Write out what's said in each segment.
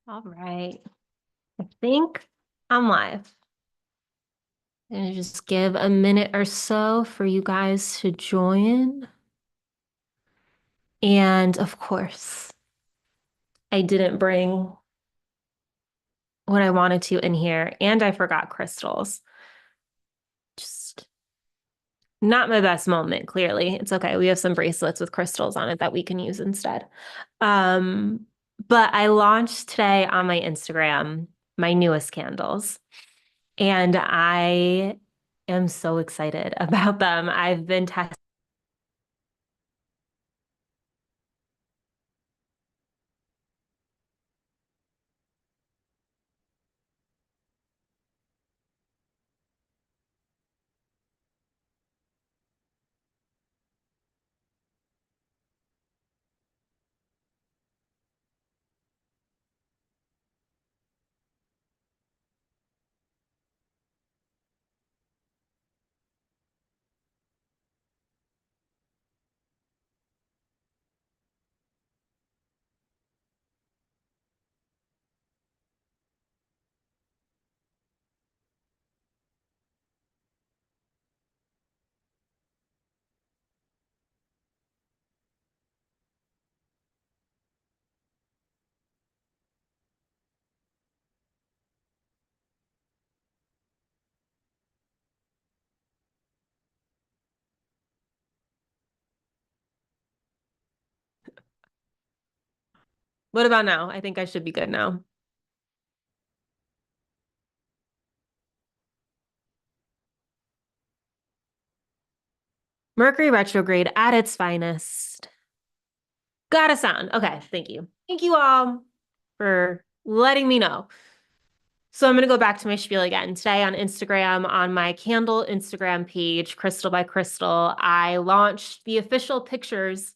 All right. I think I'm live. And just give a minute or so for you guys to join. And of course, I didn't bring what I wanted to in here, and I forgot crystals. Just not my best moment, clearly. It's okay. We have some bracelets with crystals on it that we can use instead. Um, but I launched today on my Instagram my newest candles. And I am so excited about them. I've been testing. What about now? I think I should be good now. Mercury retrograde at its finest. Got a sound. Okay, thank you. Thank you all for letting me know. So I'm going to go back to my spiel again. Today on Instagram, on my candle Instagram page, Crystal by Crystal, I launched the official pictures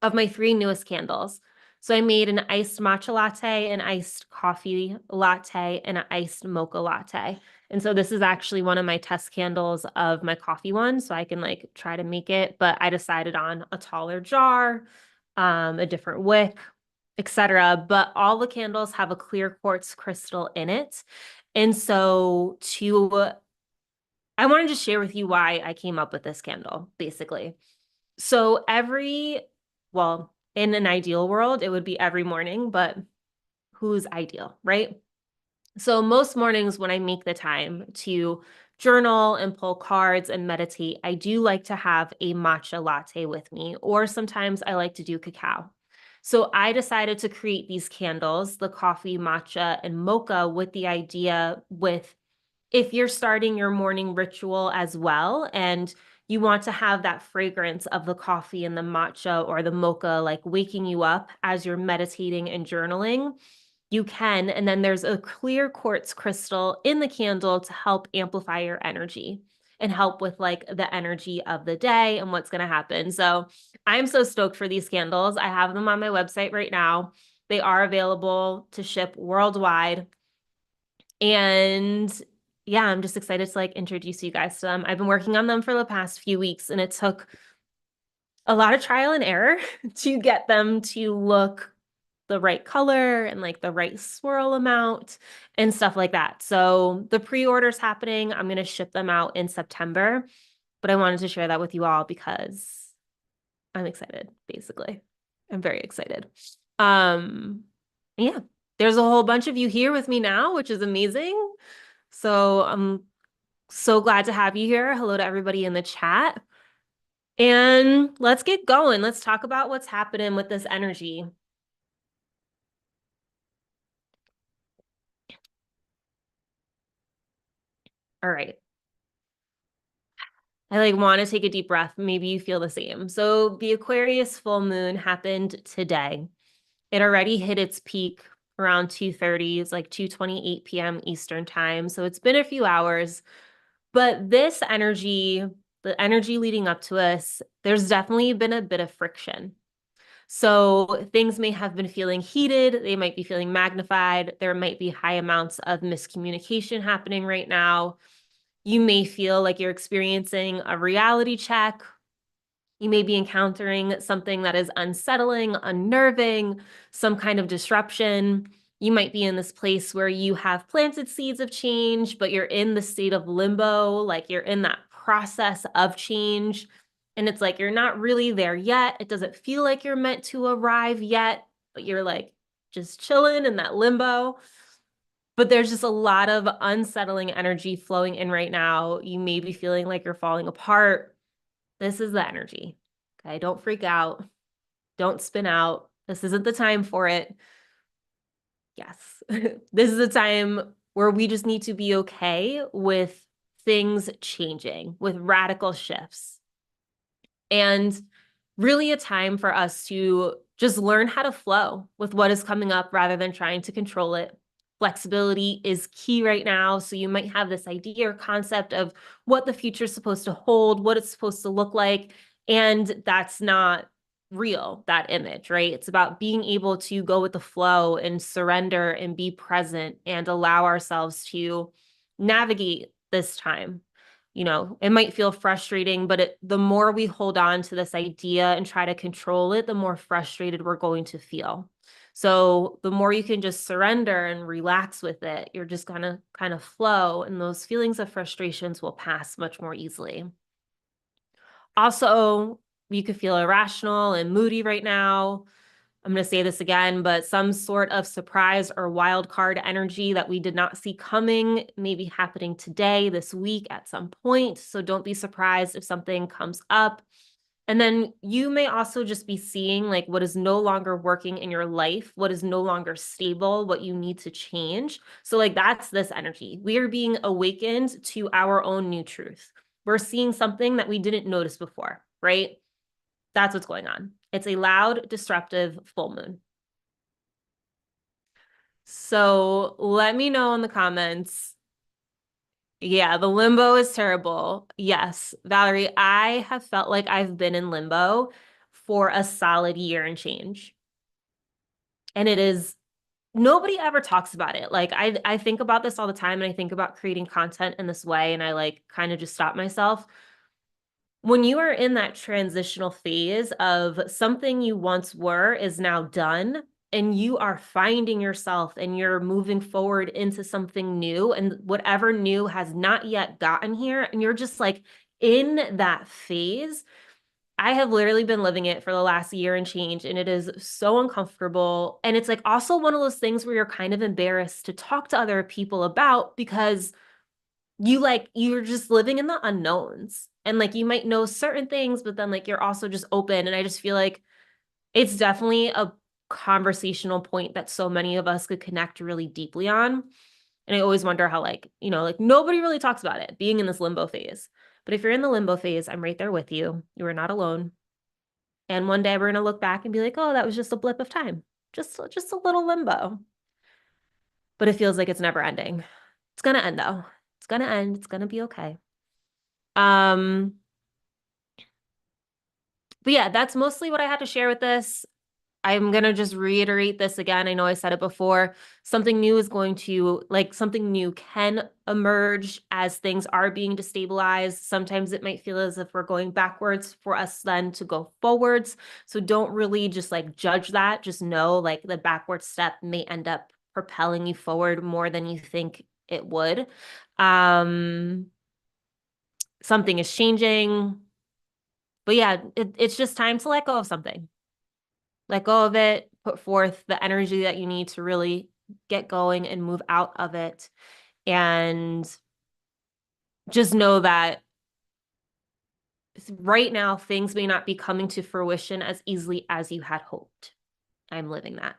of my three newest candles. So I made an iced matcha latte, an iced coffee latte, and an iced mocha latte. And so this is actually one of my test candles of my coffee one. So I can like try to make it, but I decided on a taller jar, a different wick, etc. But all the candles have a clear quartz crystal in it. And so I wanted to share with you why I came up with this candle, basically. So well, in an ideal world, it would be every morning, but who's ideal, right? So most mornings when I make the time to journal and pull cards and meditate, I do like to have a matcha latte with me, or sometimes I like to do cacao. So I decided to create these candles, the coffee, matcha, and mocha, with the idea with if you're starting your morning ritual as well and you want to have that fragrance of the coffee and the matcha or the mocha, like waking you up as you're meditating and journaling, you can. And then there's a clear quartz crystal in the candle to help amplify your energy and help with like the energy of the day and what's going to happen. So I'm so stoked for these candles. I have them on my website right now. They are available to ship worldwide. And yeah, I'm just excited to like introduce you guys to them. I've been working on them for the past few weeks and it took a lot of trial and error to get them to look the right color and like the right swirl amount and stuff like that. So the pre-order's happening. I'm going to ship them out in September, but I wanted to share that with you all because I'm excited, basically. I'm very excited. Yeah, there's a whole bunch of you here with me now, which is amazing. So I'm so glad to have you here. Hello to everybody in the chat. And let's get going. Let's talk about what's happening with this energy. All right. I like want to take a deep breath. Maybe you feel the same. So the Aquarius full moon happened today. It already hit its peak around 2:30. It's like 2:28 p.m. Eastern time. So it's been a few hours. But this energy, the energy leading up to us, there's definitely been a bit of friction. So things may have been feeling heated, they might be feeling magnified, there might be high amounts of miscommunication happening right now. You may feel like you're experiencing a reality check. You may be encountering something that is unsettling, unnerving, some kind of disruption. You might be in this place where you have planted seeds of change, but you're in the state of limbo, like you're in that process of change. And it's like you're not really there yet. It doesn't feel like you're meant to arrive yet, but you're like just chilling in that limbo. But there's just a lot of unsettling energy flowing in right now. You may be feeling like you're falling apart. This is the energy. Okay, don't freak out. Don't spin out. This isn't the time for it. Yes, this is a time where we just need to be okay with things changing, with radical shifts. And really a time for us to just learn how to flow with what is coming up rather than trying to control it. Flexibility is key right now. So you might have this idea or concept of what the future is supposed to hold, what it's supposed to look like. And that's not real, that image, right? It's about being able to go with the flow and surrender and be present and allow ourselves to navigate this time. You know, it might feel frustrating, but the more we hold on to this idea and try to control it, the more frustrated we're going to feel. So the more you can just surrender and relax with it, you're just gonna kind of flow, and those feelings of frustrations will pass much more easily. Also, you could feel irrational and moody right now. I'm going to say this again, but some sort of surprise or wild card energy that we did not see coming may be happening today, this week at some point. So don't be surprised if something comes up. And then you may also just be seeing like what is no longer working in your life, what is no longer stable, what you need to change. So like that's this energy. We are being awakened to our own new truth. We're seeing something that we didn't notice before, right? That's what's going on. It's a loud, disruptive full moon. So let me know in the comments. Yeah, the limbo is terrible. Yes, Valerie, I have felt like I've been in limbo for a solid year and change. And it is, nobody ever talks about it. Like I think about this all the time, and I think about creating content in this way, and I like kind of just stop myself. When you are in that transitional phase of something you once were is now done, and you are finding yourself and you're moving forward into something new, and whatever new has not yet gotten here, and you're just like in that phase. I have literally been living it for the last year and change, and it is so uncomfortable. And it's like also one of those things where you're kind of embarrassed to talk to other people about, because you're just living in the unknowns, and like you might know certain things, but then like you're also just open. And I just feel like it's definitely a conversational point that so many of us could connect really deeply on. And I always wonder how, like, you know, like nobody really talks about it being in this limbo phase. But if you're in the limbo phase, I'm right there with you. You are not alone. And one day we're going to look back and be like, oh, that was just a blip of time, just a little limbo. But it feels like it's never ending. It's going to end though. It's going to end. It's going to be okay. But yeah, that's mostly what I had to share with this. I'm going to just reiterate this again. I know I said it before. Something new is going to, like, something new can emerge as things are being destabilized. Sometimes it might feel as if we're going backwards for us then to go forwards. So don't really just like judge that. Just know like the backward step may end up propelling you forward more than you think it would. Something is changing. But yeah, it's just time to let go of something. Let go of it, put forth the energy that you need to really get going and move out of it. And just know that right now, things may not be coming to fruition as easily as you had hoped. I'm living that.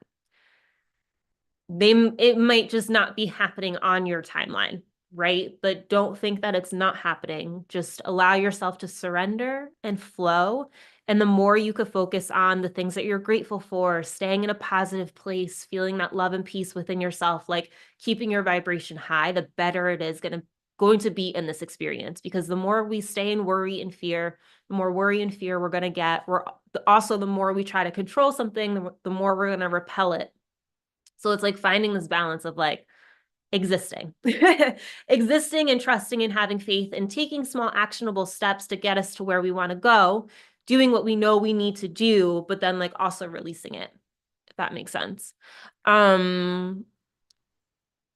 It might just not be happening on your timeline, right? But don't think that it's not happening. Just allow yourself to surrender and flow. And the more you could focus on the things that you're grateful for, staying in a positive place, feeling that love and peace within yourself, like keeping your vibration high, the better it is going to be in this experience. Because the more we stay in worry and fear, the more worry and fear we're going to get. We're also, the more we try to control something, the more we're going to repel it. So it's like finding this balance of like existing, existing and trusting and having faith and taking small actionable steps to get us to where we want to go, doing what we know we need to do, but then like also releasing it, if that makes sense.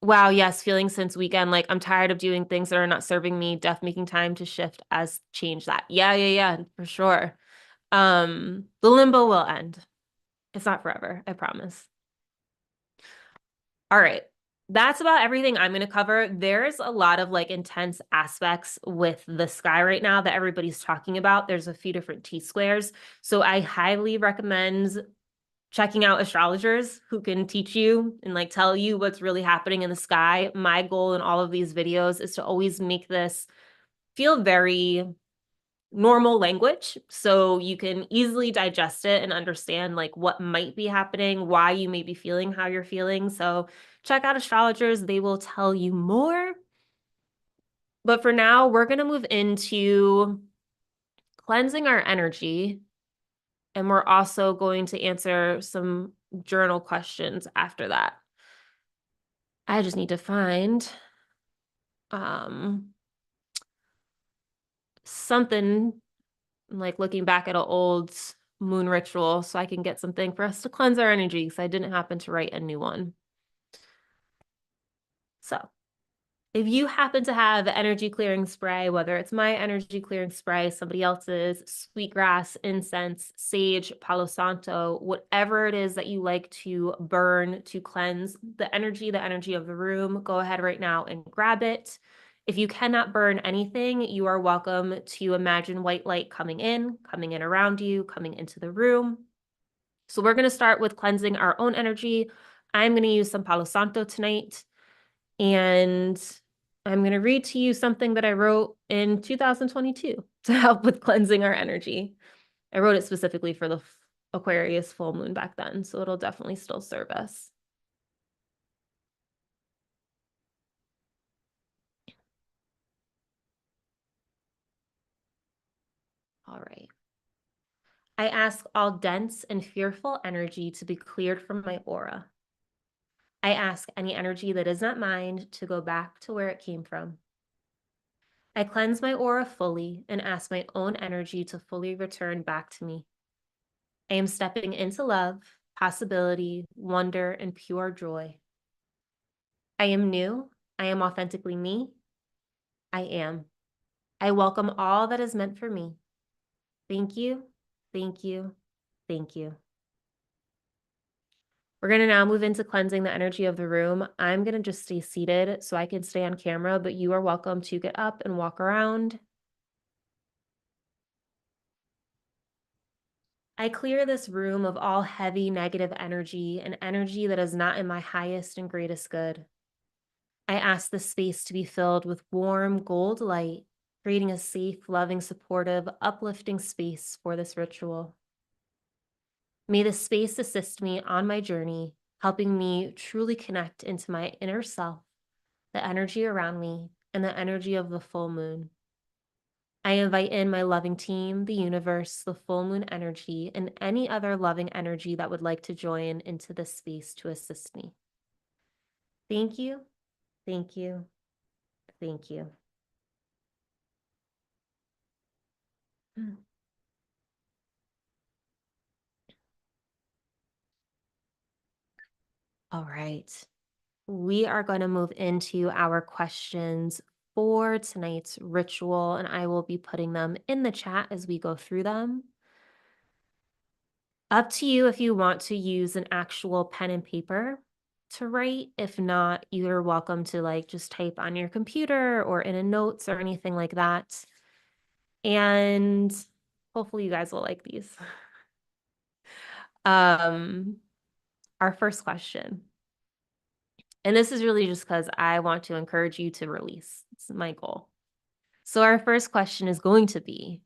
Wow, yes, feeling since weekend, like I'm tired of doing things that are not serving me, def making time to shift as change that. Yeah, for sure. The limbo will end. It's not forever, I promise. All right. That's about everything I'm going to cover. There's a lot of like intense aspects with the sky right now that everybody's talking about. There's a few different T-squares. So I highly recommend checking out astrologers who can teach you and like tell you what's really happening in the sky. My goal in all of these videos is to always make this feel very normal language so you can easily digest it and understand like what might be happening, why you may be feeling how you're feeling. So check out astrologers, they will tell you more. But for now, we're going to move into cleansing our energy. And we're also going to answer some journal questions after that. I just need to find something like looking back at an old moon ritual so I can get something for us to cleanse our energy because I didn't happen to write a new one. So if you happen to have energy clearing spray, whether it's my energy clearing spray, somebody else's, sweetgrass, incense, sage, palo santo, whatever it is that you like to burn to cleanse the energy of the room, go ahead right now and grab it. If you cannot burn anything, you are welcome to imagine white light coming in around you, coming into the room. So we're going to start with cleansing our own energy. I'm going to use some palo santo tonight. And I'm going to read to you something that I wrote in 2022 to help with cleansing our energy. I wrote it specifically for the Aquarius full moon back then, so it'll definitely still serve us. All right. I ask all dense and fearful energy to be cleared from my aura. I ask any energy that is not mine to go back to where it came from. I cleanse my aura fully and ask my own energy to fully return back to me. I am stepping into love, possibility, wonder, and pure joy. I am new. I am authentically me. I am. I welcome all that is meant for me. Thank you. Thank you. Thank you. We're going to now move into cleansing the energy of the room. I'm going to just stay seated so I can stay on camera, but you are welcome to get up and walk around. I clear this room of all heavy negative energy and energy that is not in my highest and greatest good. I ask the space to be filled with warm gold light, creating a safe, loving, supportive, uplifting space for this ritual. May this space assist me on my journey, helping me truly connect into my inner self, the energy around me, and the energy of the full moon. I invite in my loving team, the universe, the full moon energy, and any other loving energy that would like to join into this space to assist me. Thank you, thank you, thank you. All right. We are going to move into our questions for tonight's ritual, and I will be putting them in the chat as we go through them. Up to you if you want to use an actual pen and paper to write. If not, you're welcome to like just type on your computer or in a notes or anything like that. And hopefully you guys will like these. Our first question. And this is really just because I want to encourage you to release. It's my goal. So our first question is going to be,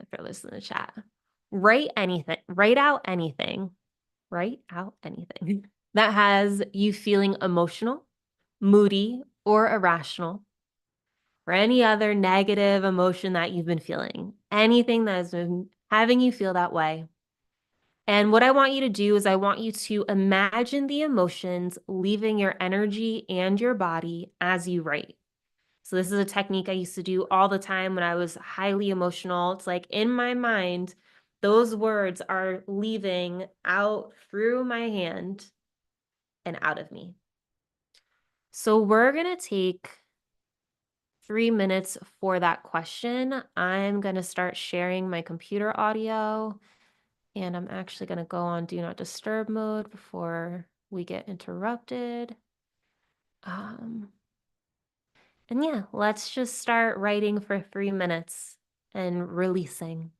I throw this in the chat. Write out anything that has you feeling emotional, moody, or irrational, or any other negative emotion that you've been feeling, anything that has been having you feel that way. And what I want you to do is I want you to imagine the emotions leaving your energy and your body as you write. So this is a technique I used to do all the time when I was highly emotional. It's like in my mind, those words are leaving out through my hand and out of me. So we're going to take 3 minutes for that question. I'm going to start sharing my computer audio, and I'm actually going to go on Do Not Disturb mode before we get interrupted. And yeah, let's just start writing for 3 minutes and releasing.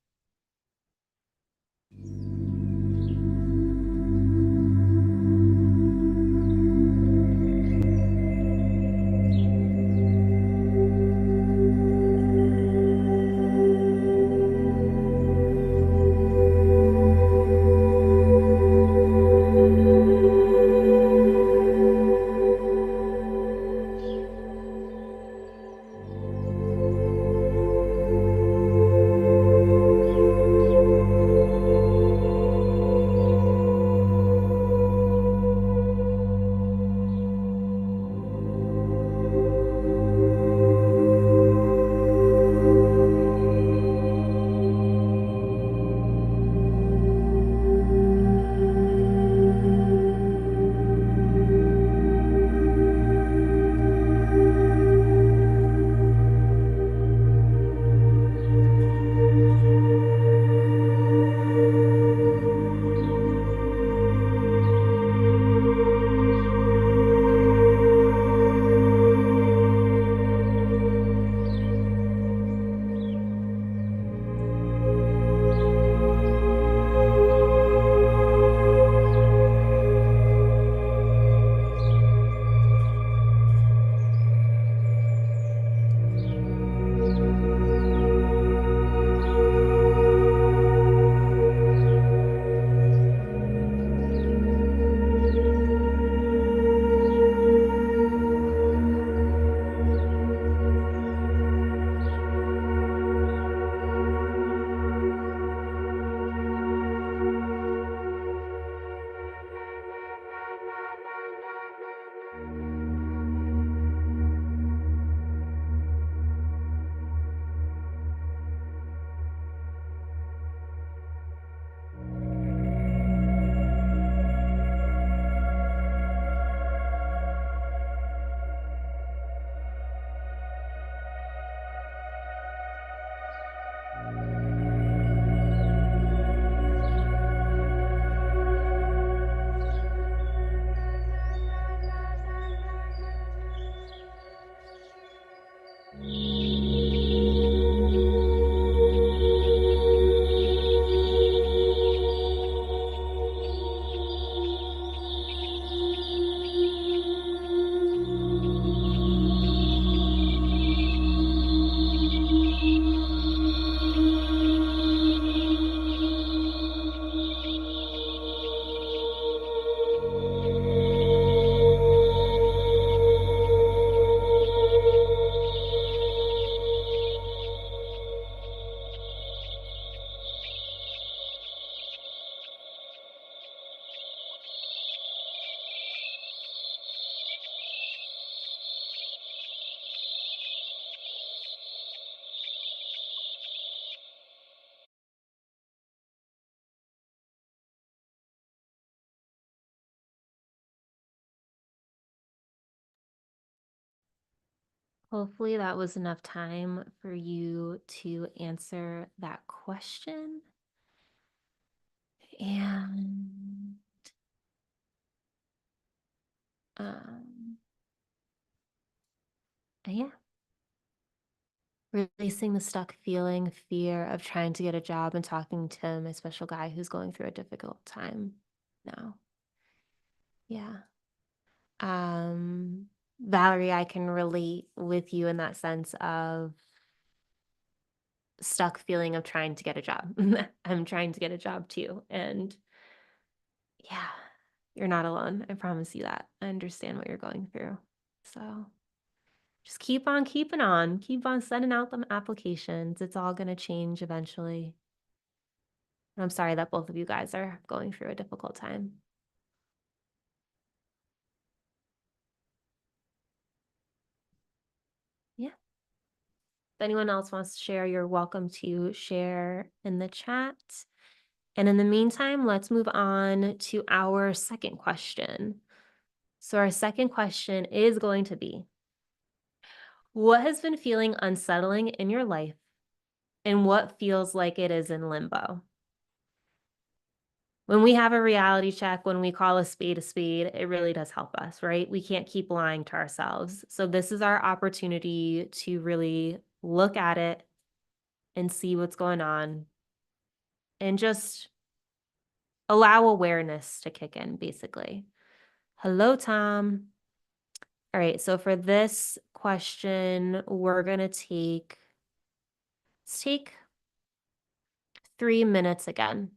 Hopefully that was enough time for you to answer that question. And um, yeah, releasing the stuck feeling, fear of trying to get a job and talking to my special guy who's going through a difficult time now. Yeah. Valerie, I can relate with you in that sense of stuck feeling of trying to get a job. I'm trying to get a job too. And yeah, you're not alone. I promise you that. I understand what you're going through. So just keep on keeping on. Keep on sending out them applications. It's all going to change eventually. And I'm sorry that both of you guys are going through a difficult time. Yeah. If anyone else wants to share, you're welcome to share in the chat. And in the meantime, let's move on to our second question. So our second question is going to be, what has been feeling unsettling in your life and what feels like it is in limbo? When we have a reality check, when we call a spade, it really does help us, right? We can't keep lying to ourselves. So this is our opportunity to really look at it and see what's going on and just allow awareness to kick in, basically. Hello, Tom. All right, so for this question, we're going to let's take 3 minutes again.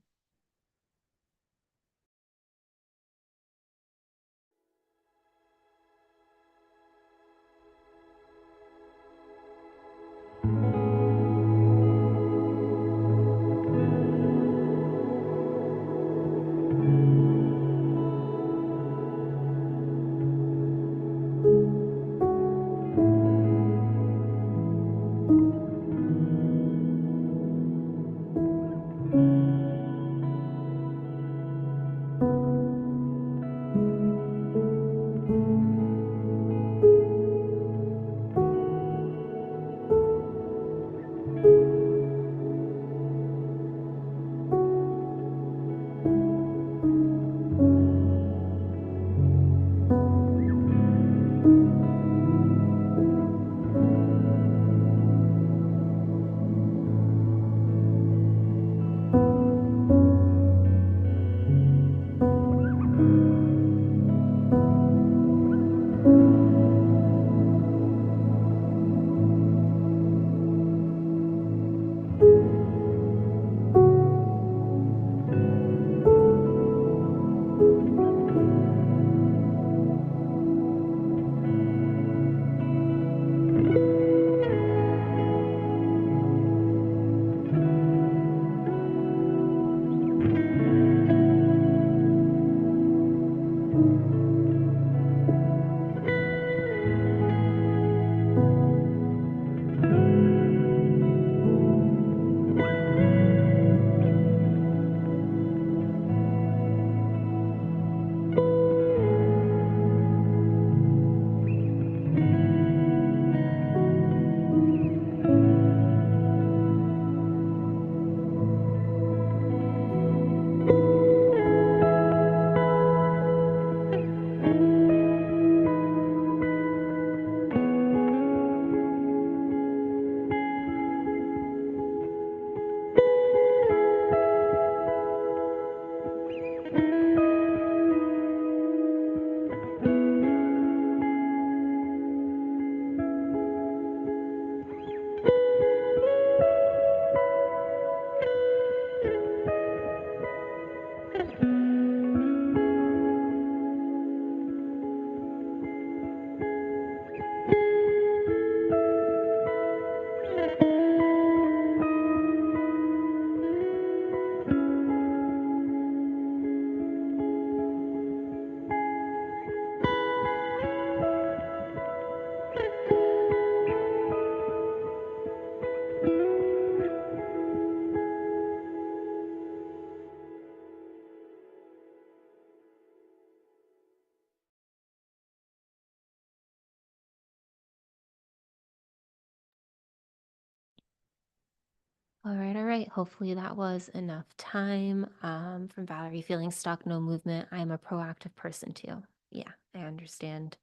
All right, all right. Hopefully that was enough time. From Valerie, feeling stuck, no movement. I'm a proactive person too. Yeah, I understand.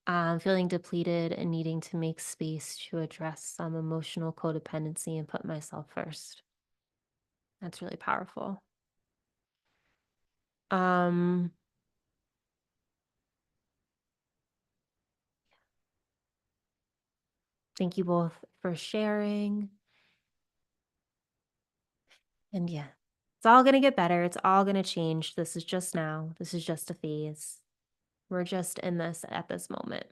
Feeling depleted and needing to make space to address some emotional codependency and put myself first. That's really powerful. Um, Thank you both for sharing. And yeah, it's all going to get better. It's all going to change. This is just now. This is just a phase. We're just in this at this moment,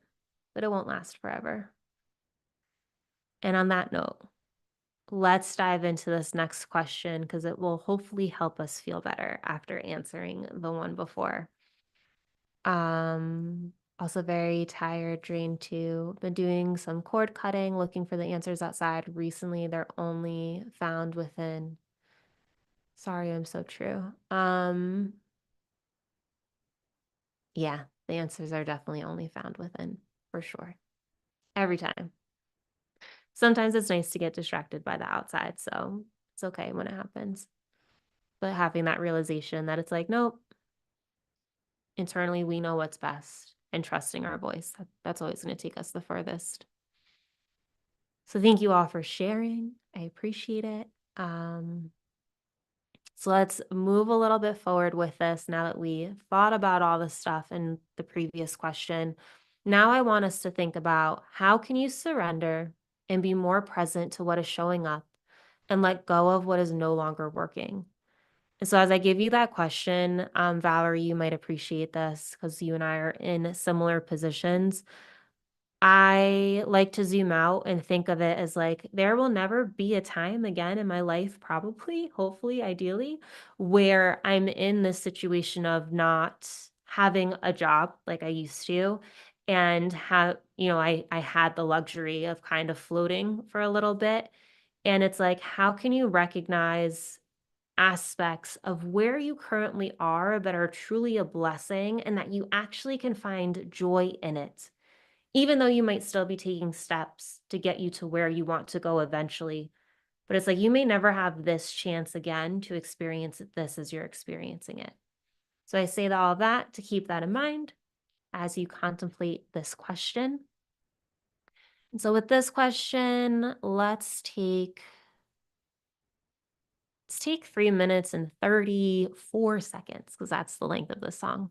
but it won't last forever. And on that note, let's dive into this next question because it will hopefully help us feel better after answering the one before. Also very tired, drained too. Been doing some cord cutting, looking for the answers outside. Recently, they're only found within. Sorry, I'm so true. Yeah, the answers are definitely only found within, for sure. Every time. Sometimes it's nice to get distracted by the outside, so it's okay when it happens. But having that realization that it's like, nope, internally we know what's best, and trusting our voice, that's always going to take us the furthest. So thank you all for sharing. I appreciate it. So let's move a little bit forward with this now that we thought about all the stuff in the previous question. Now I want us to think about, how can you surrender and be more present to what is showing up and let go of what is no longer working? And so as I give you that question, Valerie, you might appreciate this because you and I are in similar positions. I like to zoom out and think of it as like, there will never be a time again in my life, probably, hopefully, ideally, where I'm in this situation of not having a job like I used to, and have, I had the luxury of kind of floating for a little bit. And it's like, how can you recognize aspects of where you currently are that are truly a blessing and that you actually can find joy in it? Even though you might still be taking steps to get you to where you want to go eventually. But it's like, you may never have this chance again to experience this as you're experiencing it. So I say all of that to keep that in mind as you contemplate this question. And so with this question, let's take 3 minutes and 34 seconds, because that's the length of the song.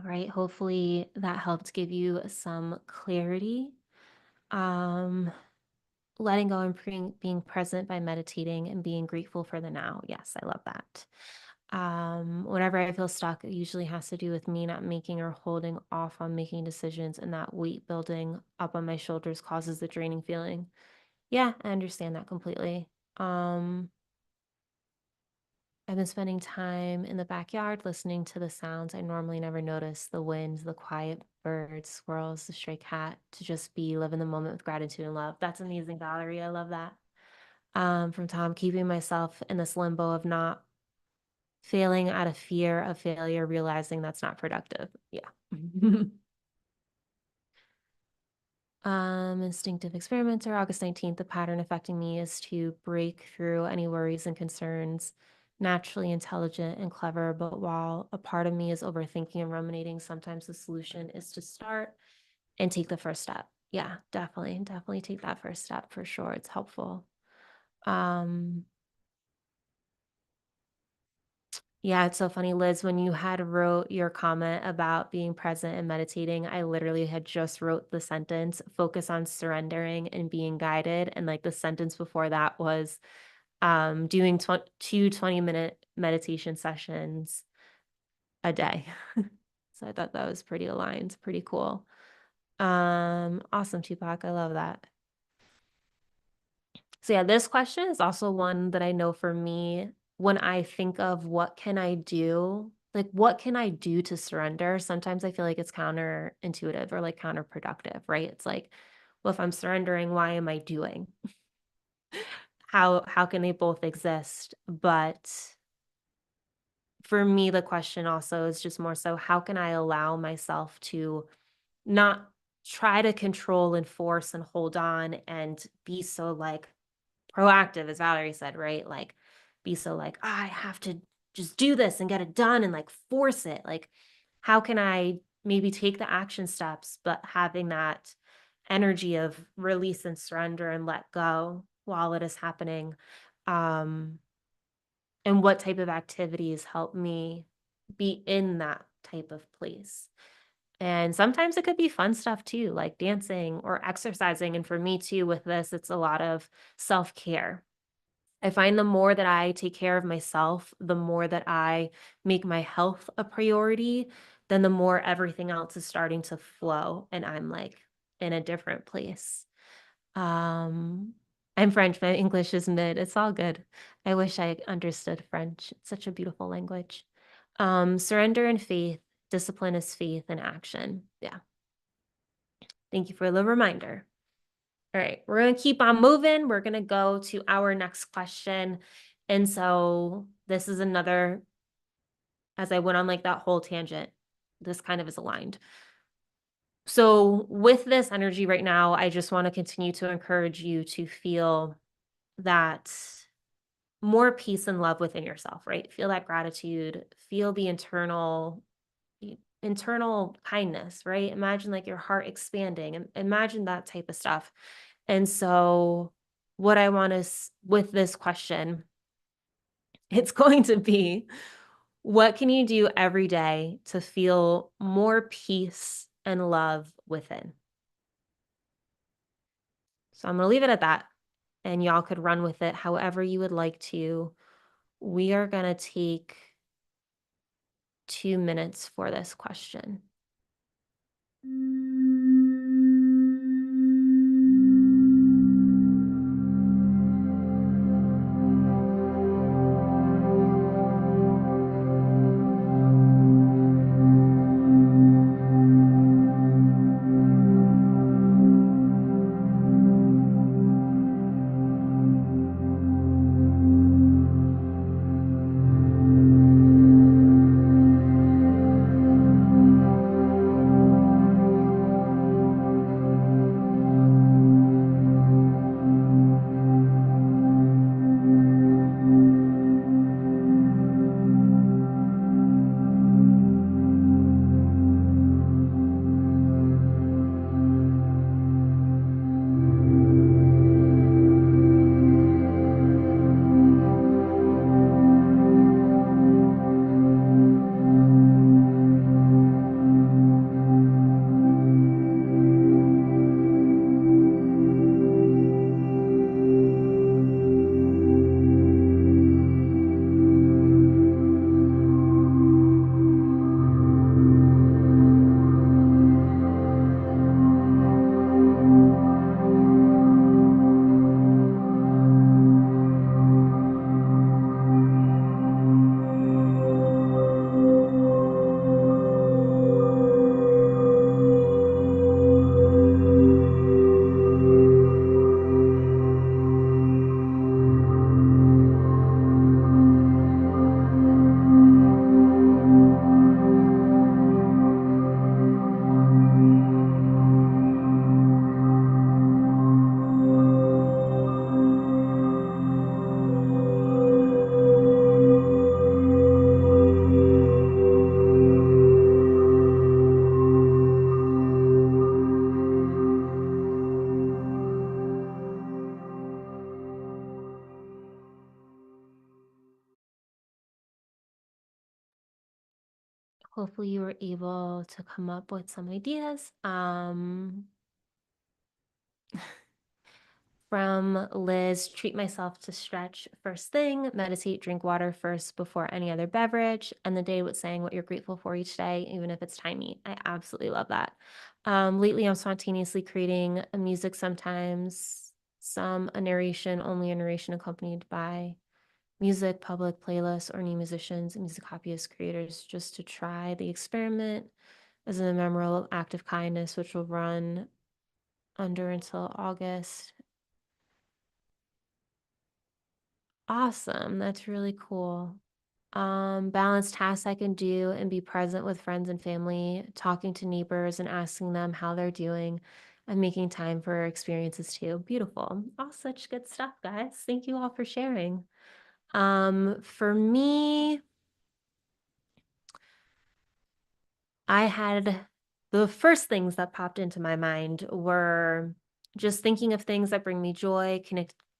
All right, hopefully that helped give you some clarity. Um, letting go and being present by meditating and being grateful for the now. Yes, I love that. Whenever I feel stuck, it usually has to do with me not making or holding off on making decisions, and that weight building up on my shoulders causes the draining feeling. Yeah, I understand that completely. Um, I've been spending time in the backyard listening to the sounds I normally never notice, the wind, the quiet birds, squirrels, the stray cat, to just be live in the moment with gratitude and love. That's amazing, Valerie. I love that. From Tom, keeping myself in this limbo of not failing out of fear of failure, realizing that's not productive. Yeah. Instinctive experimenter, August 19th. The pattern affecting me is to break through any worries and concerns. Naturally intelligent and clever, but while a part of me is overthinking and ruminating, sometimes the solution is to start and take the first step. Yeah, definitely take that first step for sure. It's helpful. Um, Yeah, it's so funny, Liz, when you had wrote your comment about being present and meditating, I literally had just wrote the sentence, focus on surrendering and being guided. And like the sentence before that was doing 20-minute meditation sessions a day. So I thought that was pretty aligned, pretty cool. Awesome, Tupac. I love that. So yeah, this question is also one that I know for me, when I think of what can I do, like what can I do to surrender? Sometimes I feel like it's counterintuitive or like counterproductive, right? It's like, well, if I'm surrendering, why am I doing? How can they both exist? But for me, the question also is just more so, how can I allow myself to not try to control and force and hold on and be so like proactive, as Valerie said, right? Like, be so like, "Ah, I have to just do this and get it done and like force it." Like, how can I maybe take the action steps, but having that energy of release and surrender and let go while it is happening? Um, and what type of activities help me be in that type of place? And sometimes it could be fun stuff too, like dancing or exercising. And for me too, with this, it's a lot of self care. I find the more that I take care of myself, the more that I make my health a priority, then the more everything else is starting to flow and I'm like in a different place. Um, I'm French, my English is mid. It's all good. I wish I understood French. It's such a beautiful language. Surrender and faith, discipline is faith and action. Yeah. Thank you for the reminder. All right, we're going to keep on moving. We're going to go to our next question. And so this is another, as I went on like that whole tangent, this kind of is aligned. So with this energy right now, I just want to continue to encourage you to feel that more peace and love within yourself, right? Feel that gratitude, feel the internal kindness, right? Imagine like your heart expanding and imagine that type of stuff. And so what I want to with this question, it's going to be, what can you do every day to feel more peace and love within? So I'm going to leave it at that, and y'all could run with it however you would like to. We are going to take 2 minutes for this question. hopefully you were able to come up with some ideas. From Liz, treat myself to stretch first thing, meditate, drink water first before any other beverage, end the day with saying what you're grateful for each day, even if it's tiny. I absolutely love that. Lately, I'm spontaneously creating a music sometimes, a narration, only a narration accompanied by music, public playlists, or new musicians and music copyists, creators, just to try the experiment as an memorable act of kindness, which will run under until August. Awesome. That's really cool. Balance tasks I can do and be present with friends and family, talking to neighbors and asking them how they're doing and making time for experiences too. Beautiful. All such good stuff, guys. Thank you all for sharing. For me, I had the first things that popped into my mind were just thinking of things that bring me joy,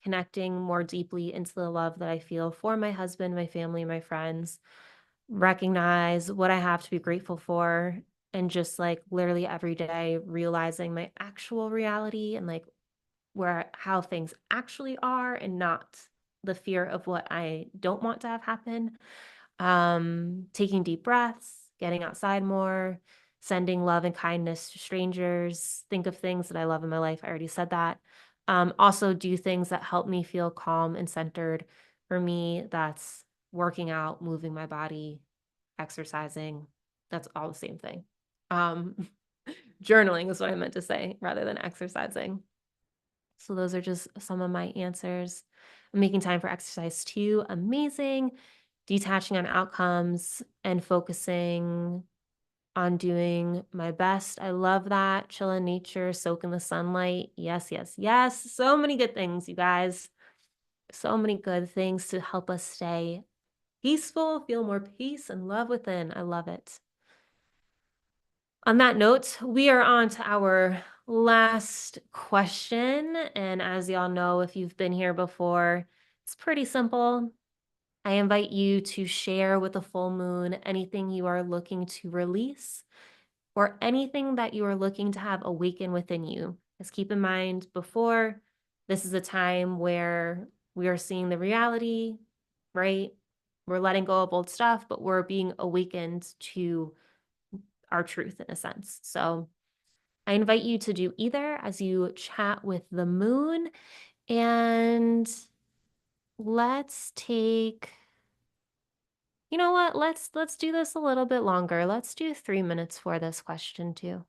connecting more deeply into the love that I feel for my husband, my family, my friends, recognize what I have to be grateful for, and just like literally every day realizing my actual reality and like how things actually are and not the fear of what I don't want to have happen. Taking deep breaths, getting outside more, sending love and kindness to strangers, think of things that I love in my life. I already said that. Also do things that help me feel calm and centered. For me, that's working out, moving my body, exercising. That's all the same thing. Um, journaling is what I meant to say rather than exercising. So those are just some of my answers. Making time for exercise too, amazing. Detaching on outcomes and focusing on doing my best. I love that. Chill in nature, soak in the sunlight. Yes, yes, yes. So many good things, you guys. So many good things to help us stay peaceful, feel more peace and love within. I love it. On that note, we are on to our last question. And as y'all know, if you've been here before, it's pretty simple. I invite you to share with the full moon anything you are looking to release or anything that you are looking to have awaken within you. Just keep in mind before, this is a time where we are seeing the reality, right? We're letting go of old stuff, but we're being awakened to our truth in a sense. So I invite you to do either as you chat with the moon. And let's take, you know what? Let's do this a little bit longer. Let's do 3 minutes for this question too.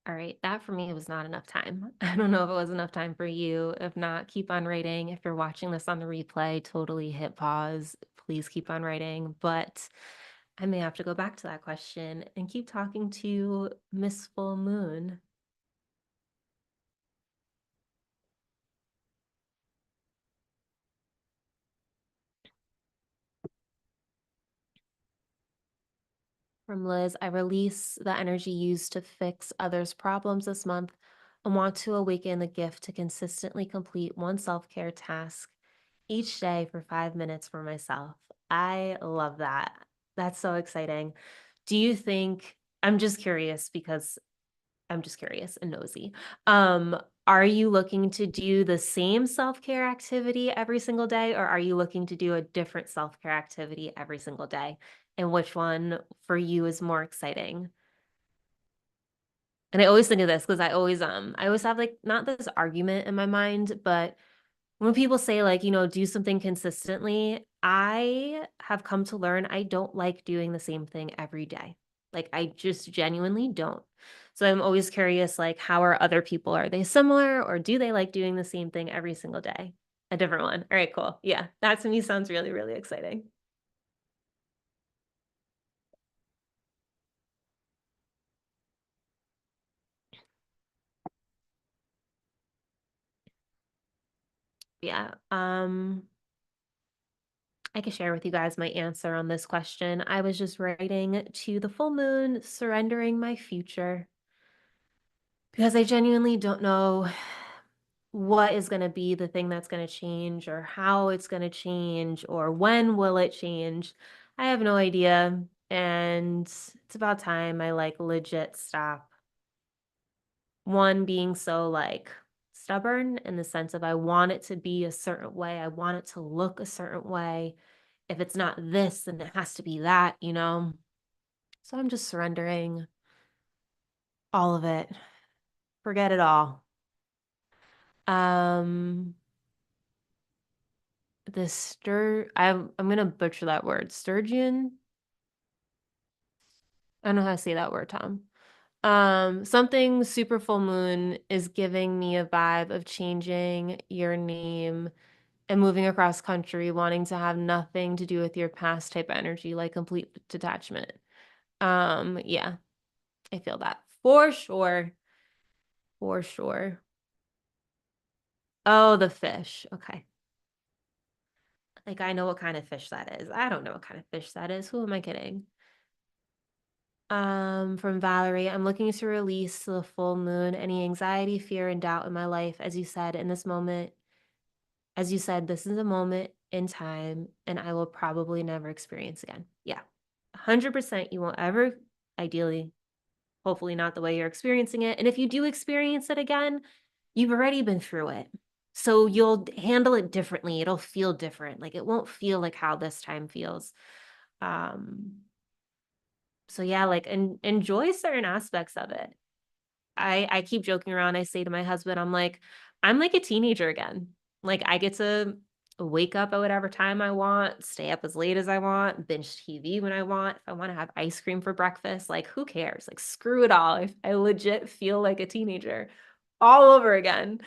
All right, that for me was not enough time. I don't know if it was enough time for you. If not, keep on writing. If you're watching this on the replay, totally hit pause. Please keep on writing. But I may have to go back to that question and keep talking to Miss Full Moon. From Liz, I release the energy used to fix others' problems this month and want to awaken the gift to consistently complete one self care task each day for 5 minutes for myself. I love that. That's so exciting. Do you think, I'm just curious because I'm just curious and nosy. Um, are you looking to do the same self-care activity every single day, or are you looking to do a different self-care activity every single day? And which one for you is more exciting? And I always think of this because I always have like not this argument in my mind, but when people say like, do something consistently, I have come to learn I don't like doing the same thing every day. Like I just genuinely don't. So I'm always curious, like, how are other people? Are they similar or do they like doing the same thing every single day? A different one. All right, cool. Yeah, that to me sounds really, really exciting. Yeah. I can share with you guys my answer on this question. I was just writing to the full moon, surrendering my future because I genuinely don't know what is going to be the thing that's going to change or how it's going to change or when will it change. I have no idea. And it's about time I like legit stop. One being so like stubborn in the sense of I want it to be a certain way. I want it to look a certain way. If it's not this, then it has to be that. So I'm just surrendering all of it. Forget it all. Um, the I'm gonna butcher that word. Sturgeon. I don't know how to say that word, Tom. Something super full moon is giving me a vibe of changing your name and moving across country, wanting to have nothing to do with your past type energy, like complete detachment. Yeah, I feel that for sure. For sure. Oh, the fish. Okay. Like I know what kind of fish that is. I don't know what kind of fish that is. Who am I kidding? From Valerie, I'm looking to release the full moon, any anxiety, fear, and doubt in my life. As you said, in this moment, as you said, this is a moment in time, and I will probably never experience again. Yeah. 100% you won't ever, ideally, hopefully not the way you're experiencing it. And if you do experience it again, you've already been through it. So you'll handle it differently. It'll feel different. Like it won't feel like how this time feels. Um, so yeah, like enjoy certain aspects of it. I keep joking around. I say to my husband, I'm like a teenager again. Like I get to wake up at whatever time I want, stay up as late as I want, binge TV when I want. If I want to have ice cream for breakfast, like who cares? Like screw it all. I legit feel like a teenager all over again.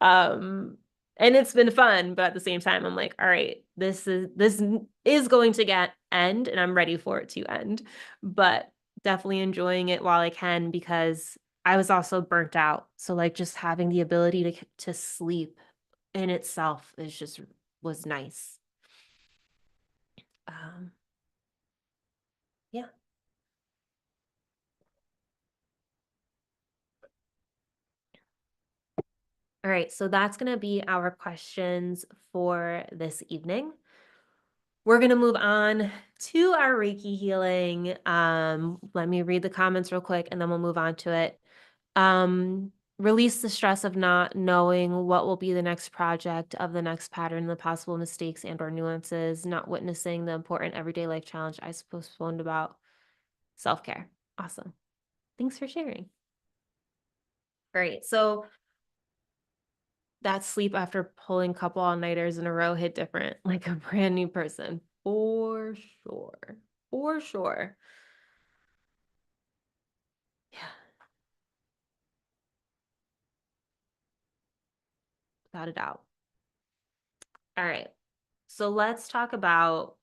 Um, and it's been fun, but at the same time, I'm like, all right, this is going to get end, and I'm ready for it to end. But definitely enjoying it while I can because I was also burnt out. So like just having the ability to sleep in itself is just was nice. Um, yeah. All right, so that's going to be our questions for this evening. We're going to move on to our Reiki healing. Let me read the comments real quick and then we'll move on to it. Release the stress of not knowing what will be the next project of the next pattern, the possible mistakes and or nuances, not witnessing the important everyday life challenge I postponed about self-care. Awesome. Thanks for sharing. Great. So that sleep after pulling couple all-nighters in a row hit different, like a brand new person. For sure. For sure. Yeah. without a doubt. All right. So let's talk about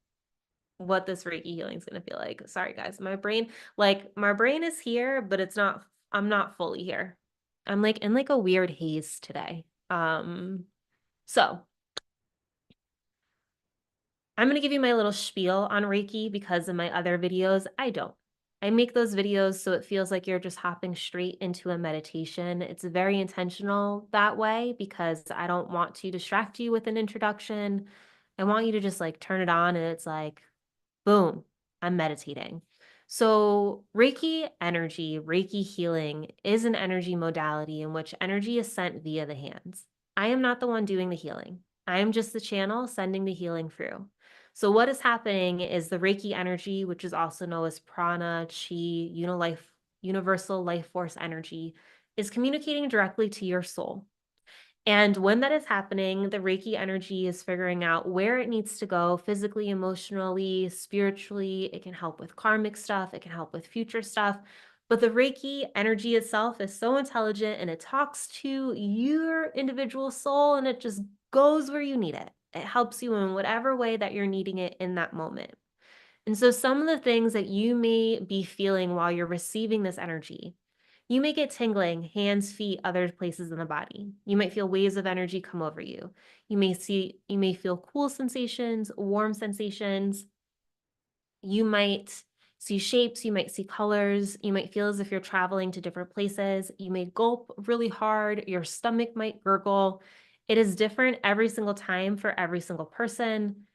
what this Reiki healing is going to feel like. Sorry, guys. My brain is here, but I'm not fully here. I'm like in like a weird haze today. So I'm going to give you my little spiel on Reiki because in my other videos, I don't. I make those videos so it feels like you're just hopping straight into a meditation. It's very intentional that way because I don't want to distract you with an introduction. I want you to just like turn it on and it's like, boom, I'm meditating. So, Reiki energy, Reiki healing is an energy modality in which energy is sent via the hands. I am not the one doing the healing. I am just the channel sending the healing through. So, what is happening is the Reiki energy, which is also known as prana, chi, universal life force energy, is communicating directly to your soul. And when that is happening, the Reiki energy is figuring out where it needs to go physically, emotionally, spiritually. It can help with karmic stuff, it can help with future stuff. But the Reiki energy itself is so intelligent and it talks to your individual soul and it just goes where you need it. It helps you in whatever way that you're needing it in that moment. And so, some of the things that you may be feeling while you're receiving this energy, you may get tingling, hands, feet, other places in the body. You might feel waves of energy come over you. You may feel cool sensations, warm sensations. You might see shapes, you might see colors, you might feel as if you're traveling to different places. You may gulp really hard, your stomach might gurgle. It is different every single time for every single person.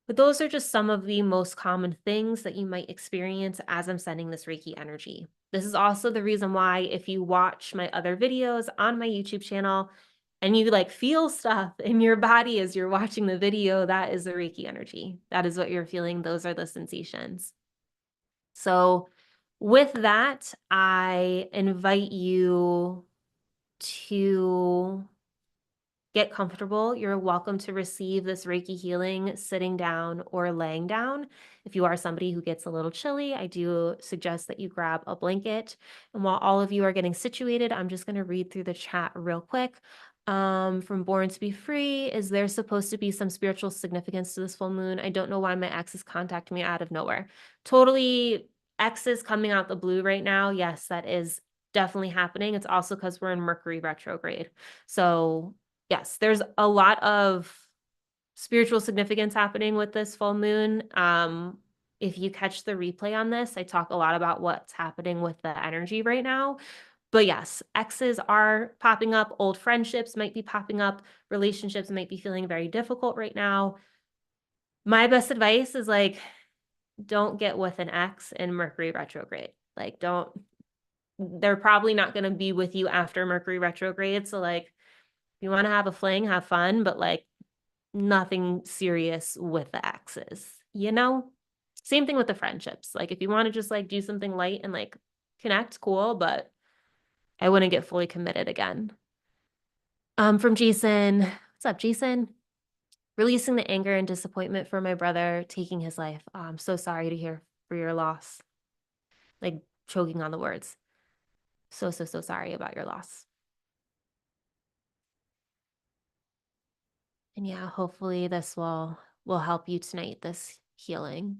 But those are just some of the most common things that you might experience as I'm sending this Reiki energy. This is also the reason why if you watch my other videos on my YouTube channel and you like feel stuff in your body as you're watching the video, that is the Reiki energy. That is what you're feeling. Those are the sensations. So with that, I invite you to get comfortable. You're welcome to receive this Reiki healing sitting down or laying down. If you are somebody who gets a little chilly, I do suggest that you grab a blanket. And while all of you are getting situated, I'm just going to read through the chat real quick. From Born to Be Free, is there supposed to be some spiritual significance to this full moon? I don't know why my ex is contacting me out of nowhere. Totally, X is coming out the blue right now. Yes, that is definitely happening. It's also because we're in Mercury retrograde. So yes, there's a lot of spiritual significance happening with this full moon. If you catch the replay on this, I talk a lot about what's happening with the energy right now. But yes, exes are popping up, old friendships might be popping up, relationships might be feeling very difficult right now. My best advice is like, don't get with an ex in Mercury retrograde. Like, they're probably not going to be with you after Mercury retrograde. So like, if you want to have a fling, have fun, but like nothing serious with the exes, you know? Same thing with the friendships. Like if you want to just like do something light and like connect, cool, but I wouldn't get fully committed again. From Jason, what's up, Jason? Releasing the anger and disappointment for my brother taking his life. Oh, I'm so sorry to hear for your loss. Like choking on the words. So sorry about your loss. And yeah, hopefully this will help you tonight, this healing.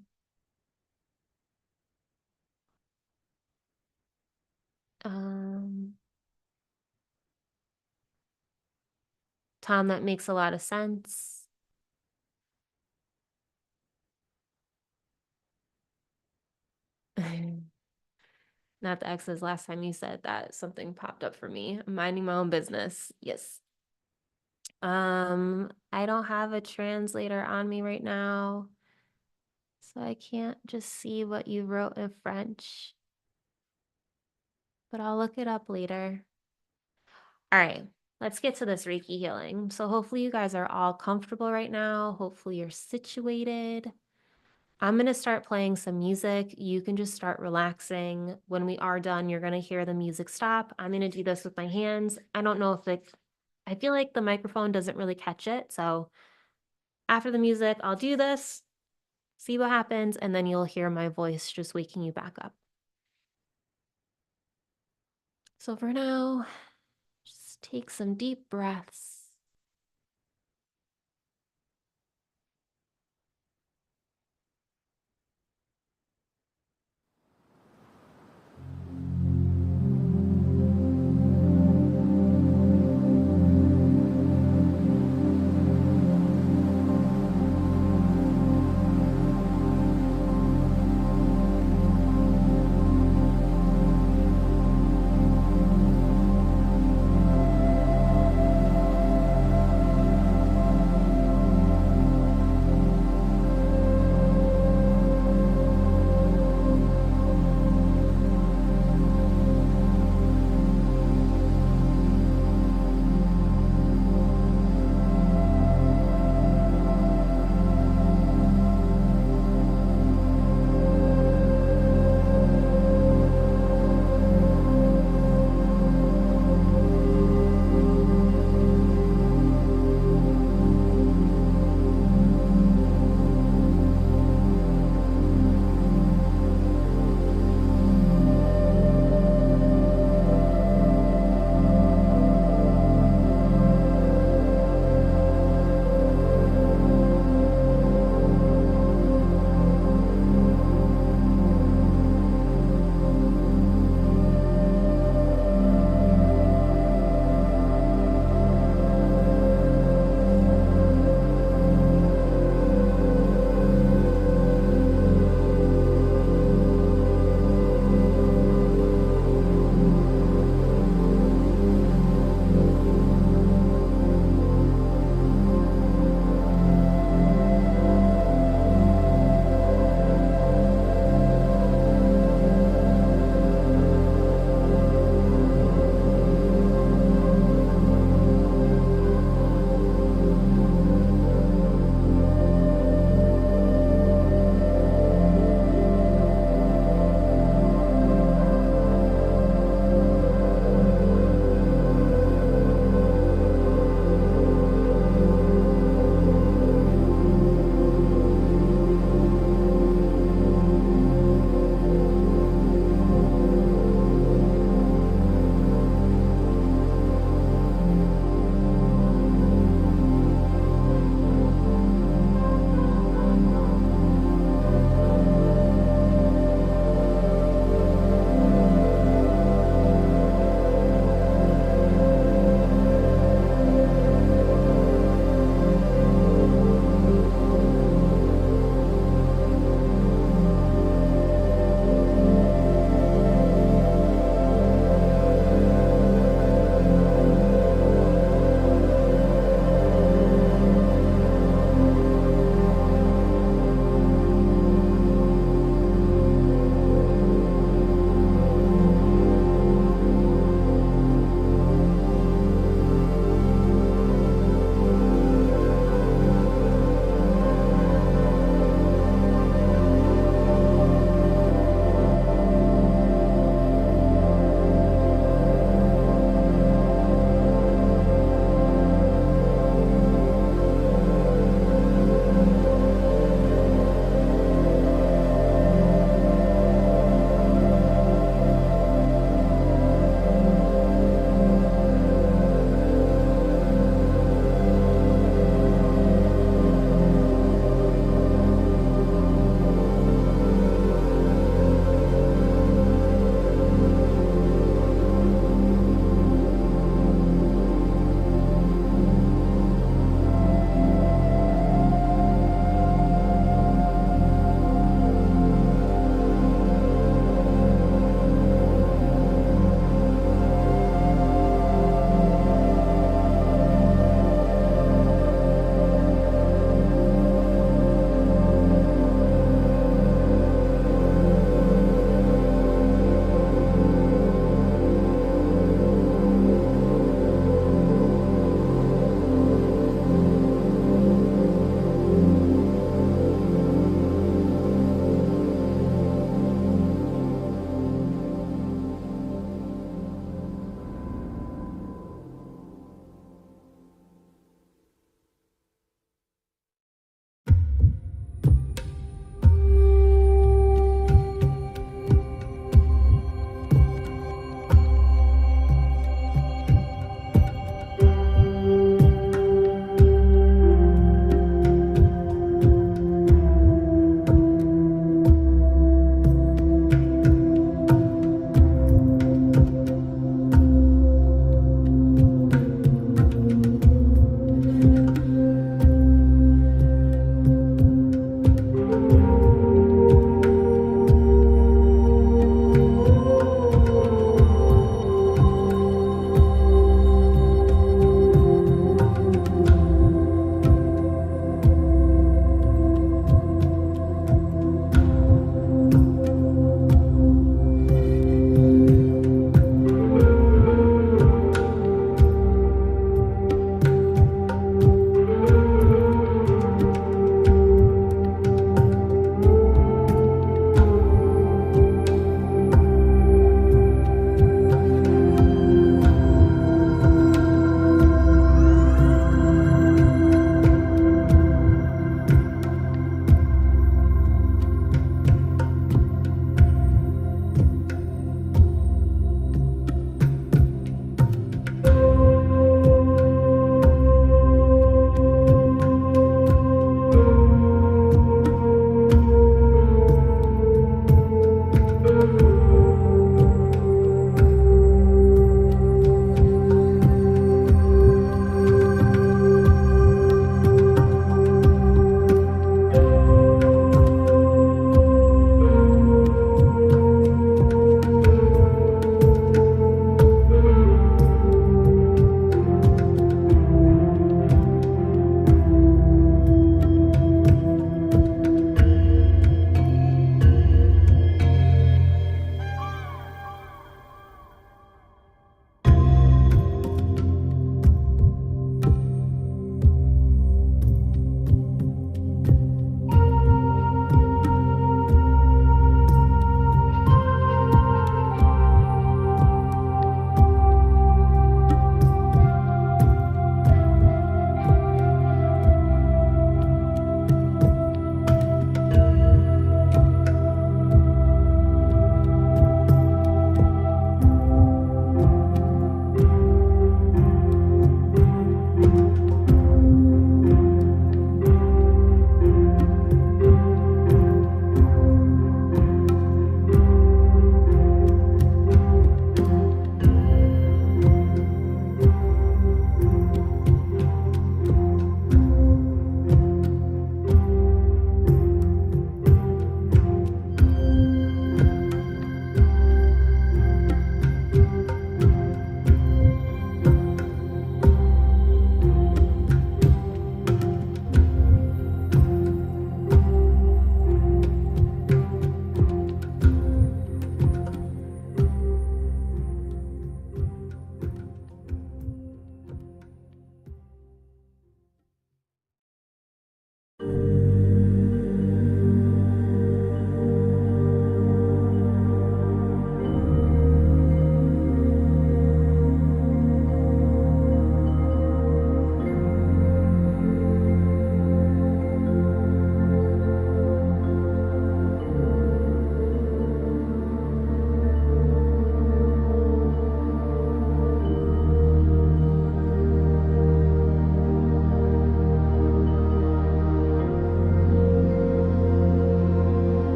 Tom, that makes a lot of sense. Not the exes. Last time you said that, something popped up for me. I'm minding my own business. Yes. I don't have a translator on me right now, so I can't just see what you wrote in French, but I'll look it up later. All right, let's get to this Reiki healing. So hopefully you guys are all comfortable right now. Hopefully you're situated. I'm going to start playing some music. You can just start relaxing. When we are done, you're going to hear the music stop. I'm going to do this with my hands. I don't know if I feel like the microphone doesn't really catch it. So after the music, I'll do this, see what happens, and then you'll hear my voice just waking you back up. So for now, just take some deep breaths.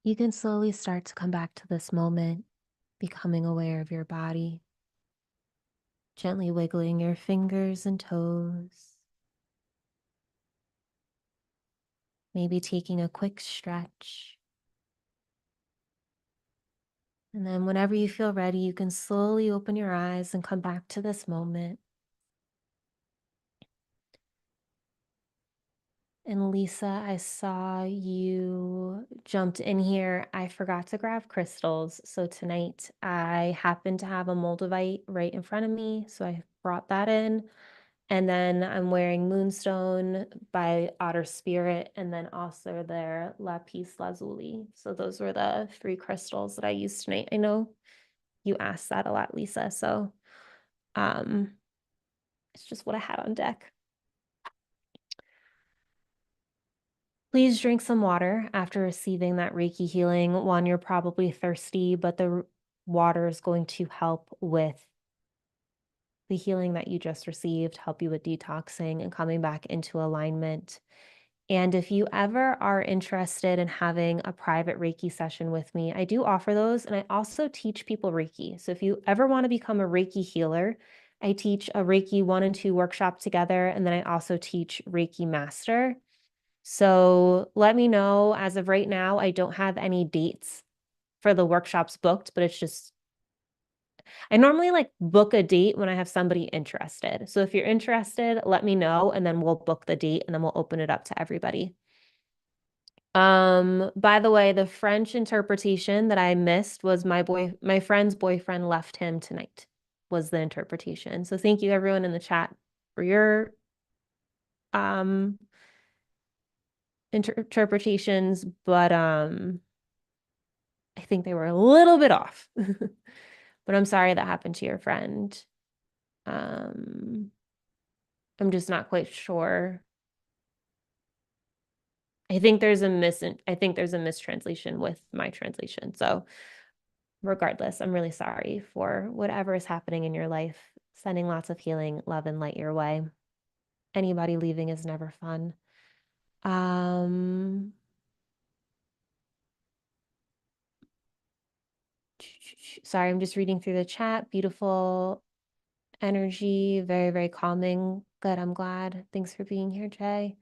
you can slowly start to come back to this moment, becoming aware of your body, gently wiggling your fingers and toes, maybe taking a quick stretch. And then whenever you feel ready, you can slowly open your eyes and come back to this moment. And Lisa, I saw you jumped in here. I forgot to grab crystals. So tonight I happen to have a moldavite right in front of me. So I brought that in. And then I'm wearing Moonstone by Otter Spirit, and then also their Lapis Lazuli. So those were the 3 crystals that I used tonight. I know you asked that a lot, Lisa. So um, it's just what I had on deck. Please drink some water after receiving that Reiki healing. One, you're probably thirsty, but the water is going to help with the healing that you just received, help you with detoxing and coming back into alignment. And if you ever are interested in having a private Reiki session with me, I do offer those. And I also teach people Reiki. So if you ever want to become a Reiki healer, I teach a Reiki 1 and 2 workshop together. And then I also teach Reiki Master. So let me know. As of right now, I don't have any dates for the workshops booked, but it's just, I normally like book a date when I have somebody interested. So if you're interested, let me know and then we'll book the date and then we'll open it up to everybody. By the way, the French interpretation that I missed was my friend's boyfriend left him tonight was the interpretation. So thank you everyone in the chat for your interpretations, but I think they were a little bit off. But I'm sorry that happened to your friend. I'm just not quite sure. I think there's a mistranslation with my translation. So regardless, I'm really sorry for whatever is happening in your life. Sending lots of healing, love, and light your way. Anybody leaving is never fun. Sorry, I'm just reading through the chat. Beautiful energy, very, very calming. Good, I'm glad. Thanks for being here, Jay.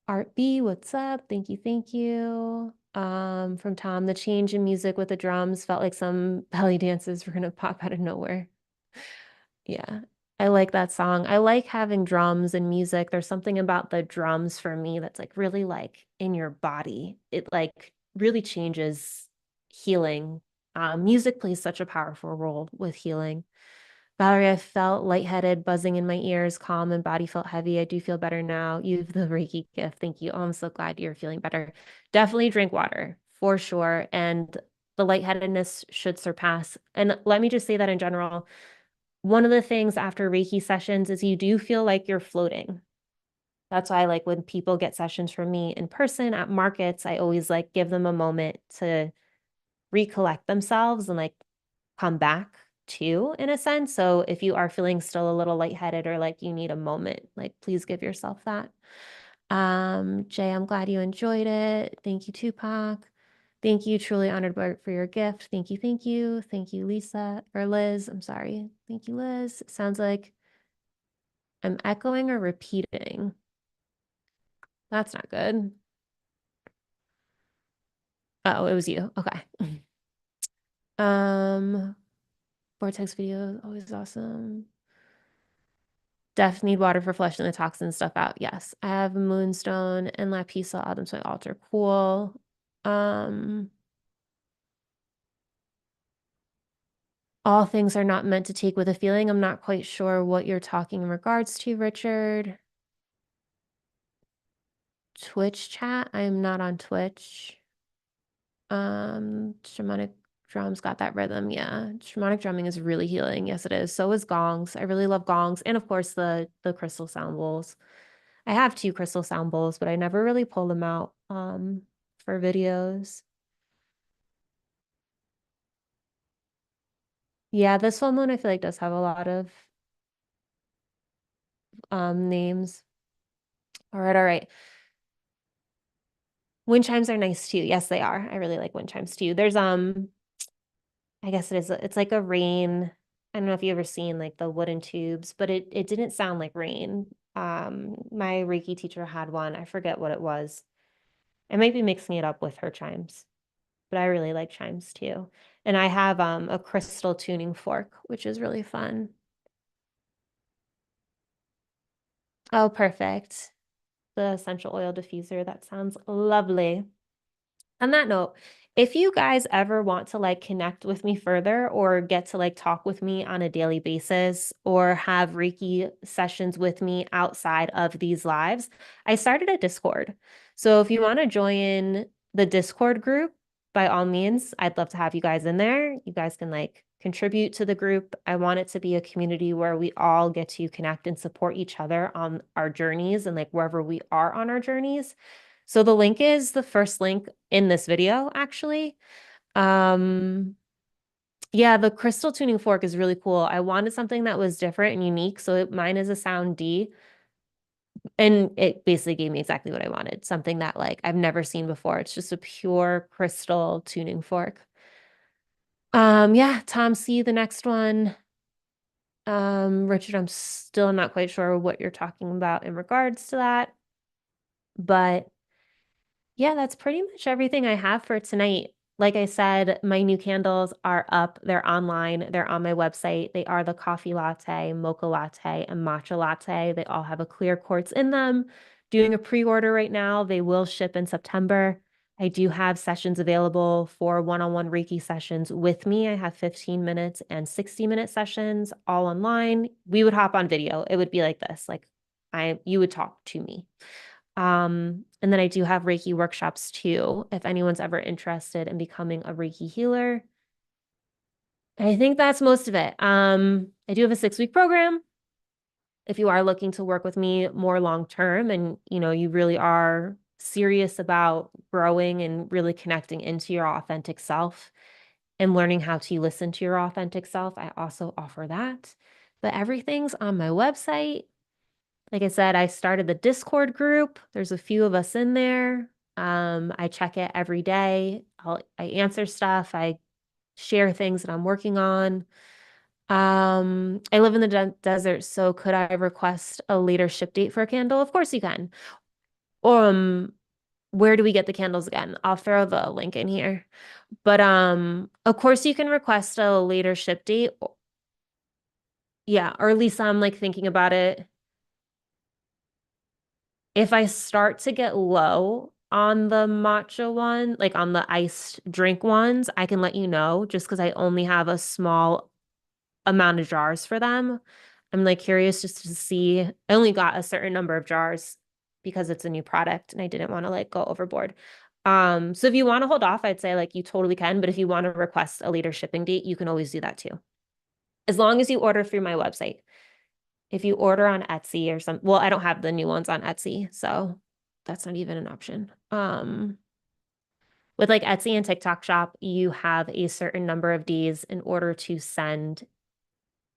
Art B, what's up? Thank you, thank you. From Tom, the change in music with the drums felt like some belly dances were gonna pop out of nowhere. Yeah, I like that song. I like having drums and music. There's something about the drums for me that's like really like in your body. It like really changes healing. Music plays such a powerful role with healing. Valerie, I felt lightheaded, buzzing in my ears, calm, and body felt heavy. I do feel better now. You've the Reiki gift. Thank you. Oh, I'm so glad you're feeling better. Definitely drink water for sure. And the lightheadedness should surpass. And let me just say that in general, one of the things after Reiki sessions is you do feel like you're floating. That's why, like, when people get sessions from me in person at markets, I always like give them a moment to recollect themselves and like come back to, in a sense. So if you are feeling still a little lightheaded or like you need a moment, like please give yourself that. Jay, I'm glad you enjoyed it. Thank you, Tupac. Thank you, truly honored for your gift. Thank you, thank you. Thank you, Lisa or Liz. I'm sorry. Thank you, Liz. Sounds like I'm echoing or repeating. That's not good. Oh, it was you. Okay. Vortex video, always awesome. Def need water for flushing the toxin stuff out. Yes. I have Moonstone and Lapis I'll add them to my altar. Cool. All things are not meant to take with a feeling. I'm not quite sure what you're talking in regards to, Richard. Twitch chat. I am not on Twitch. Shamanic drums got that rhythm. Yeah. Shamanic drumming is really healing. Yes, it is. So is gongs. I really love gongs. And of course the crystal sound bowls. I have 2 crystal sound bowls, but I never really pull them out for videos. Yeah, this full moon I feel like does have a lot of names. All right, all right. Wind chimes are nice too. Yes, they are. I really like wind chimes too. There's I guess it is it's like a rain. I don't know if you ever seen like the wooden tubes, but it didn't sound like rain. My Reiki teacher had one. I forget what it was. I might be mixing it up with her chimes, but I really like chimes too. And I have a crystal tuning fork, which is really fun. Oh, perfect. The essential oil diffuser. That sounds lovely. On that note, if you guys ever want to like connect with me further or get to like talk with me on a daily basis or have Reiki sessions with me outside of these lives, I started a Discord. So if you want to join the Discord group, by all means, I'd love to have you guys in there. You guys can like contribute to the group. I want it to be a community where we all get to connect and support each other on our journeys and like wherever we are on our journeys. So the link is the first link in this video, actually. Um, yeah, the crystal tuning fork is really cool. I wanted something that was different and unique, so mine is a sound D, and it basically gave me exactly what I wanted, something that like I've never seen before. It's just a pure crystal tuning fork. Yeah, Tom, see the next one. Richard, I'm still not quite sure what you're talking about in regards to that, but yeah, that's pretty much everything I have for tonight. Like I said, my new candles are up. They're online. They're on my website. They are the coffee latte, mocha latte, and matcha latte. They all have a clear quartz in them. Doing a pre-order right now. They will ship in September. I do have sessions available for one-on-one Reiki sessions with me. I have 15 minutes and 60-minute sessions all online. We would hop on video. It would be like this, like you would talk to me. And then I do have Reiki workshops too, if anyone's ever interested in becoming a Reiki healer. I think that's most of it. I do have a 6-week program. If you are looking to work with me more long term and you really are serious about growing and really connecting into your authentic self and learning how to listen to your authentic self, I also offer that. But everything's on my website. Like I said, I started the Discord group. There's a few of us in there. I check it every day. I answer stuff. I share things that I'm working on. I live in the desert, so could I request a later ship date for a candle? Of course you can. Um, where do we get the candles again? I'll throw the link in here. But of course you can request a later ship date. Yeah, or at least I'm like thinking about it. If I start to get low on the matcha one, like on the iced drink ones, I can let you know just because I only have a small amount of jars for them. I'm like curious just to see. I only got a certain number of jars because it's a new product and I didn't want to like go overboard. So if you want to hold off, I'd say like you totally can, but if you want to request a later shipping date, you can always do that too. As long as you order through my website. If you order on Etsy or something, well, I don't have the new ones on Etsy, so that's not even an option. With like Etsy and TikTok Shop, you have a certain number of days in order to send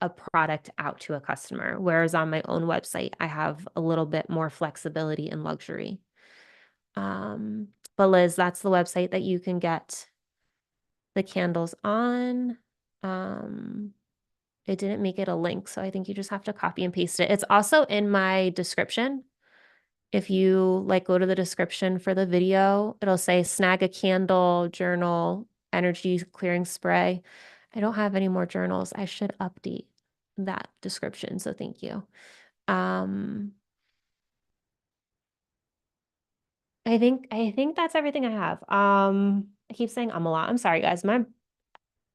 a product out to a customer. Whereas on my own website, I have a little bit more flexibility and luxury. Um, but Liz, that's the website that you can get the candles on. It didn't make it a link, so I think you just have to copy and paste it. It's also in my description. If you like go to the description for the video, it'll say snag a candle, journal, energy clearing spray. I don't have any more journals. I should update that description, so thank you. Um, I think that's everything I have. I keep saying I'm a lot. I'm sorry, guys.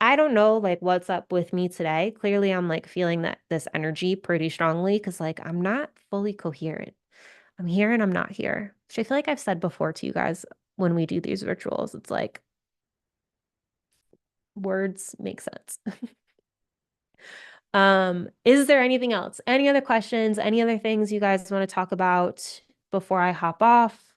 I don't know like what's up with me today. Clearly, I'm like feeling that this energy pretty strongly because like I'm not fully coherent. I'm here and I'm not here. Which I feel like I've said before to you guys when we do these rituals. It's like words make sense. Is there anything else? Any other questions? Any other things you guys want to talk about before I hop off?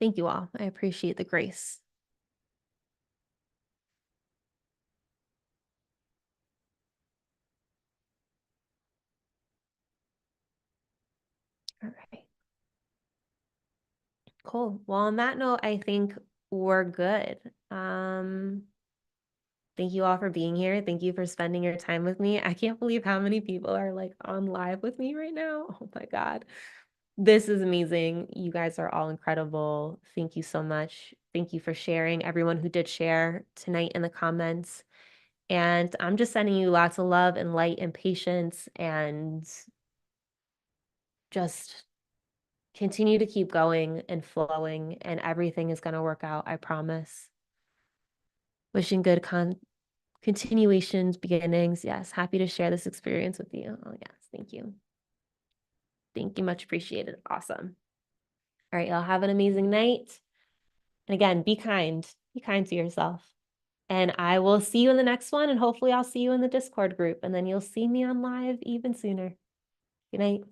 Thank you all. I appreciate the grace. All right. Cool. Well, on that note, I think we're good. Thank you all for being here. Thank you for spending your time with me. I can't believe how many people are like on live with me right now. Oh my God. This is amazing. You guys are all incredible. Thank you so much. Thank you for sharing, everyone who did share tonight in the comments. And I'm just sending you lots of love and light and patience, and just continue to keep going and flowing, and everything is going to work out. I promise. Wishing good continuations, beginnings. Yes. Happy to share this experience with you. Oh, yes. Thank you. Thank you. Much appreciated. Awesome. All right. Y'all have an amazing night. And again, be kind. Be kind to yourself. And I will see you in the next one. And hopefully I'll see you in the Discord group. And then you'll see me on live even sooner. Good night.